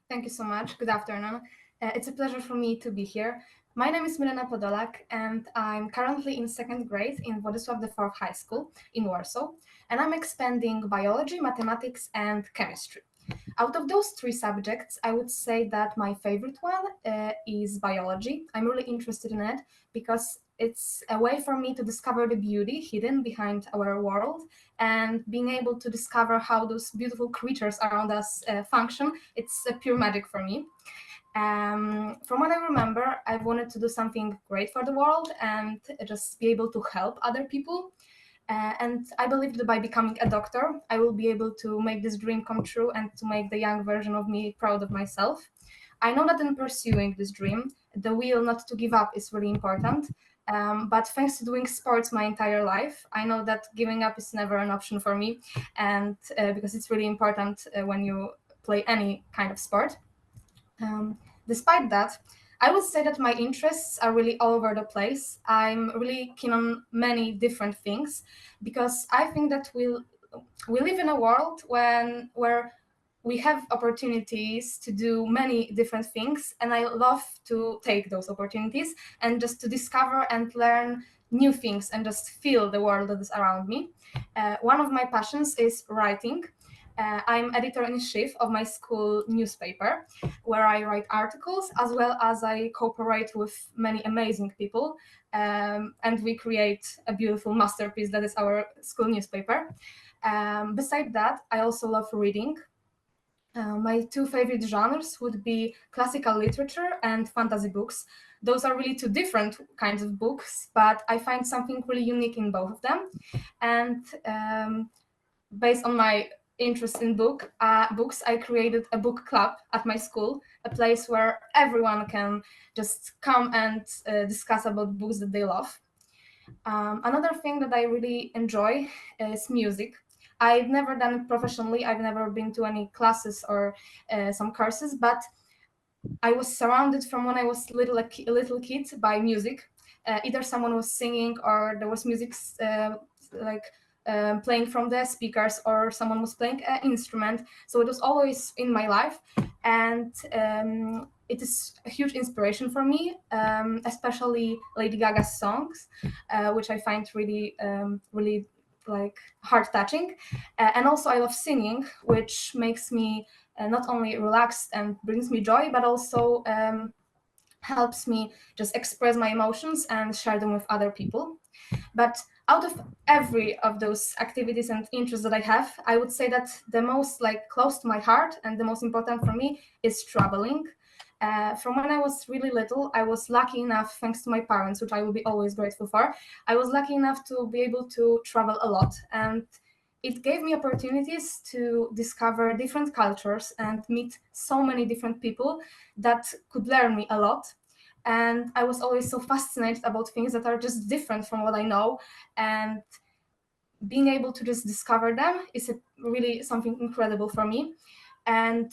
Thank you so much. Good afternoon. It's a pleasure for me to be here. My name is Milena Podolak, and I'm currently in second grade in Władysław IV High School in Warsaw, and I'm expanding biology, mathematics, and chemistry. Out of those three subjects, I would say that my favorite one is biology. I'm really interested in it because it's a way for me to discover the beauty hidden behind our world, and being able to discover how those beautiful creatures around us function. It's a pure magic for me. From what I remember, I've wanted to do something great for the world and just be able to help other people. And I believe that by becoming a doctor, I will be able to make this dream come true and to make the young version of me proud of myself. I know that in pursuing this dream, the will not to give up is really important. But thanks to doing sports my entire life, I know that giving up is never an option for me, and because it's really important when you play any kind of sport. Despite that, I would say that my interests are really all over the place. I'm really keen on many different things because I think that we live in a world where we have opportunities to do many different things, and I love to take those opportunities and just to discover and learn new things and just feel the world that is around me. One of my passions is writing. I'm editor-in-chief of my school newspaper, where I write articles as well as I cooperate with many amazing people, and we create a beautiful masterpiece that is our school newspaper. Beside that, I also love reading. My two favorite genres would be classical literature and fantasy books. Those are really two different kinds of books, but I find something really unique in both of them. And based on my interest in books, I created a book club at my school, a place where everyone can just come and discuss about books that they love. Another thing that I really enjoy is music. I've never done it professionally. I've never been to any classes or some courses, but I was surrounded from when I was a little kid by music. Either someone was singing or there was music like playing from the speakers, or someone was playing an instrument. So it was always in my life, and it is a huge inspiration for me, especially Lady Gaga's songs, which I find really like heart touching. And also I love singing, which makes me not only relaxed and brings me joy, but also helps me just express my emotions and share them with other people. But out of every of those activities and interests that I have, I would say that the most like close to my heart and the most important for me is traveling. From when I was really little, I was lucky enough, thanks to my parents, which I will be always grateful for, I was lucky enough to be able to travel a lot. And it gave me opportunities to discover different cultures and meet so many different people that could learn me a lot. And I was always so fascinated about things that are just different from what I know. And being able to just discover them is really something incredible for me. And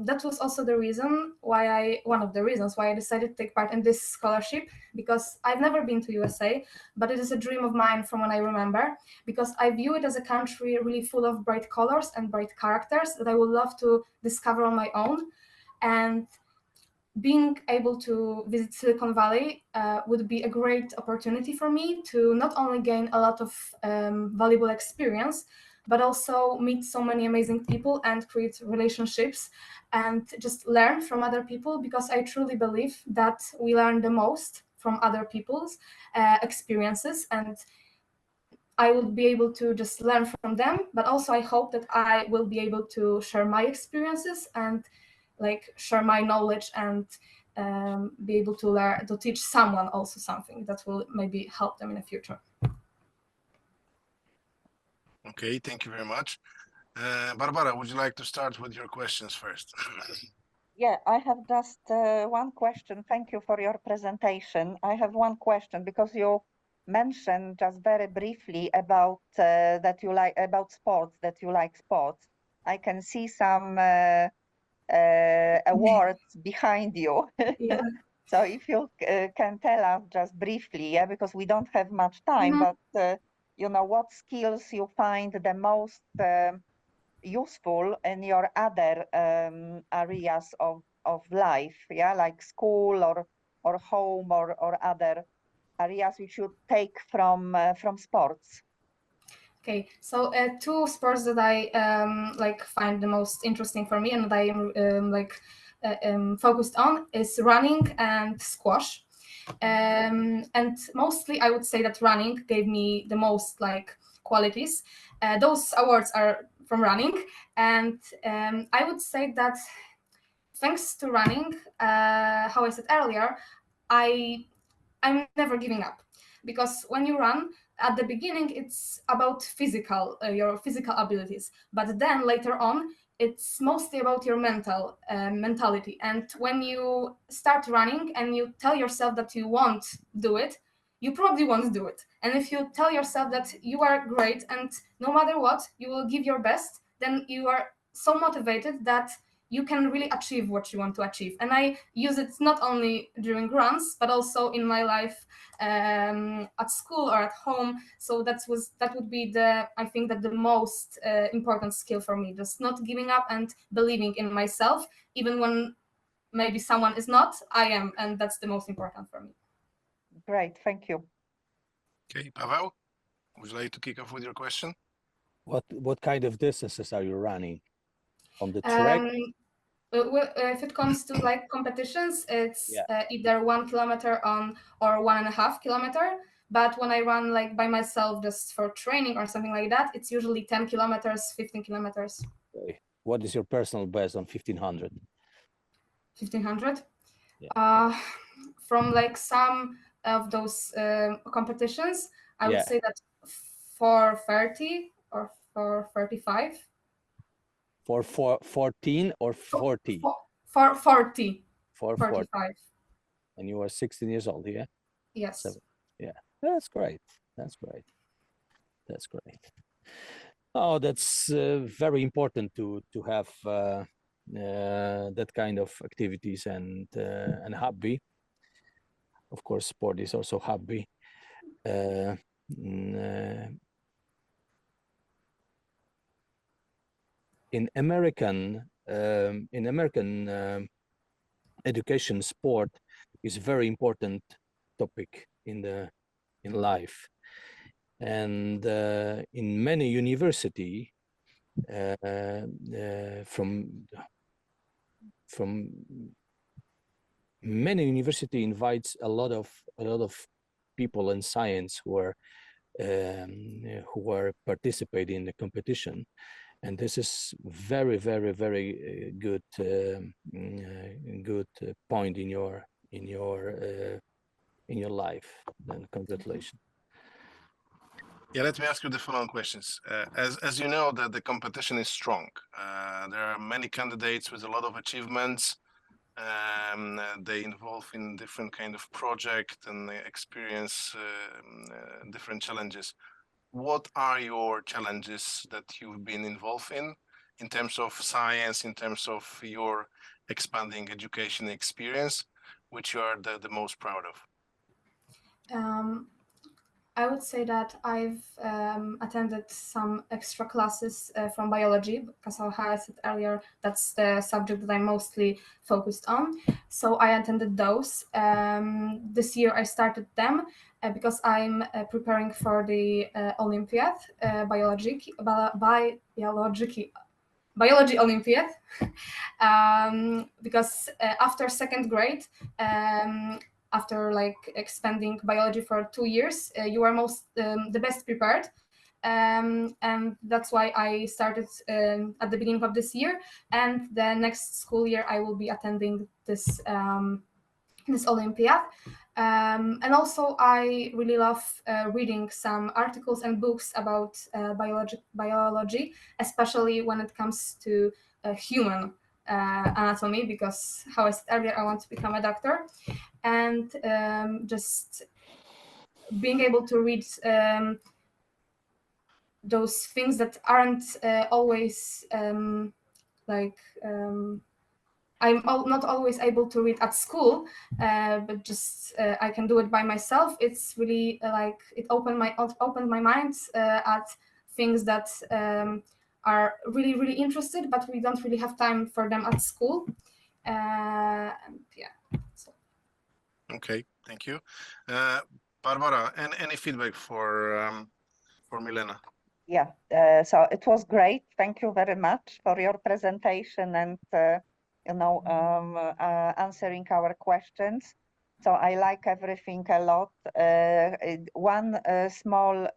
that was also one of the reasons why I decided to take part in this scholarship, because I've never been to USA, but it is a dream of mine from when I remember, because I view it as a country really full of bright colors and bright characters that I would love to discover on my own. And being able to visit Silicon Valley would be a great opportunity for me to not only gain a lot of valuable experience, but also meet so many amazing people and create relationships and just learn from other people, because I truly believe that we learn the most from other people's experiences, and I will be able to just learn from them, but also I hope that I will be able to share my experiences and like share my knowledge and be able to teach someone also something that will maybe help them in the future. Okay, thank you very much. Barbara, would you like to start with your questions first? Yeah, I have just one question. Thank you for your presentation. I have one question, because you mentioned just very briefly about that you like about sports, that you like sports. I can see some awards behind you. Yeah. So if you can tell us just briefly, yeah, because we don't have much time, Mhm. but you know, what skills you find the most useful in your other areas of life, yeah, like school or home or other areas which you take from sports? Okay, so two sports that I like find the most interesting for me and that I am focused on is running and squash. And mostly I would say that running gave me the most like qualities. Those awards are from running, and I would say that thanks to running, how I said earlier, I'm never giving up, because when you run at the beginning it's about your physical abilities, but then later on it's mostly about your mentality. And when you start running and you tell yourself that you won't do it, you probably won't do it. And if you tell yourself that you are great and no matter what you will give your best, then you are so motivated that you can really achieve what you want to achieve. And I use it not only during runs, but also in my life at school or at home. So that would be I think that the most important skill for me, just not giving up and believing in myself, even when maybe someone is not, I am, and that's the most important for me. Great, thank you. Okay, Pavel, would you like to kick off with your question? What kind of distances are you running? On the track? If it comes to like competitions, it's Yeah. either 1 kilometer or 1.5 kilometer. But when I run like by myself just for training or something like that, it's usually 10 kilometers, 15 kilometers. Okay. What is your personal best on 1500? 1500? Yeah. From like some of those competitions, I would Yeah. say that 430 or 435. For 14 or 40? For 40. 440. 45. And you are 16 years old, yeah? Yes. Yeah, that's great. That's great. That's great. Oh, that's very important to have that kind of activities and hobby. Of course, sport is also hobby. In American education, sport is a very important topic in life, and in many university, from many university invites a lot of people in science who are participating in the competition. And this is very, very, very good point in your life. And congratulations. Yeah, let me ask you the following questions. As you know, that the competition is strong. There are many candidates with a lot of achievements. They involve in different kind of project and they experience different challenges. What are your challenges that you've been involved in terms of science, in terms of your expanding education experience, which you are the most proud of? I would say that I've attended some extra classes from biology, because how I said earlier, that's the subject that I'm mostly focused on. So I attended those. This year I started them because I'm preparing for the Olympiad, biology Olympiad, because after second grade, after like expanding biology for 2 years, you are the best prepared. And that's why I started at the beginning of this year. And the next school year, I will be attending this Olympiad. And also, I really love reading some articles and books about biology, especially when it comes to human anatomy, because how I said earlier, I want to become a doctor. And just being able to read those things that aren't always not always able to read at school, but just I can do it by myself. It's really it opened my mind at things that are really, really interested, but we don't really have time for them at school. And yeah. So. Okay, thank you. Barbara, and any feedback for Milena? Yeah, so it was great. Thank you very much for your presentation and answering our questions. So I like everything a lot. One small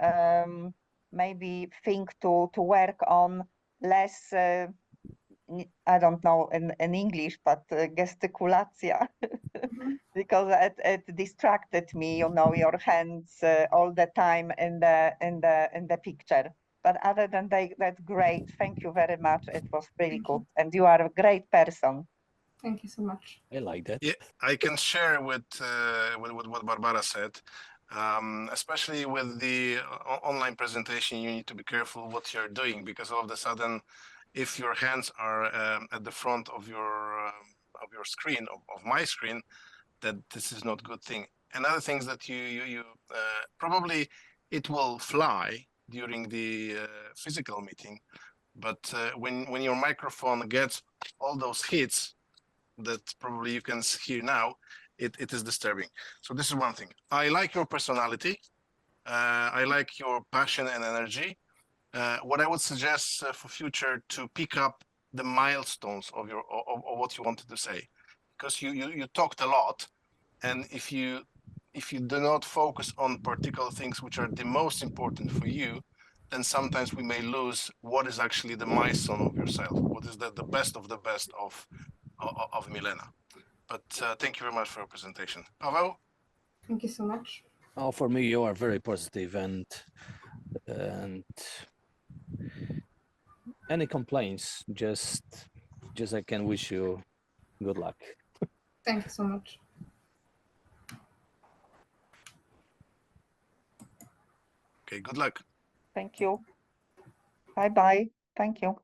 maybe thing to work on, less I don't know in English, but gesticulacja, because it distracted me, your hands all the time in the picture. But other than that, great. Thank you very much. It was really good, and you are a great person. Thank you so much. I like that. Yeah, I can share with what Barbara said. Especially with the online presentation, you need to be careful what you're doing, because all of a sudden, if your hands are at the front of your screen, of my screen, that this is not a good thing. Another thing is that you probably it will fly during the physical meeting, but when your microphone gets all those hits that probably you can hear now, it is disturbing. So this is one thing. I like your personality. I like your passion and energy. What I would suggest for future, to pick up the milestones of what you wanted to say, because you talked a lot, and if you do not focus on particular things which are the most important for you, then sometimes we may lose what is actually the milestone of yourself, what is the best of the best of Milena. But thank you very much for your presentation. Paweł? Thank you so much. Oh, for me, you are very positive, and any complaints, just I can wish you good luck. Thank you so much. Okay, good luck. Thank you. Bye-bye. Thank you.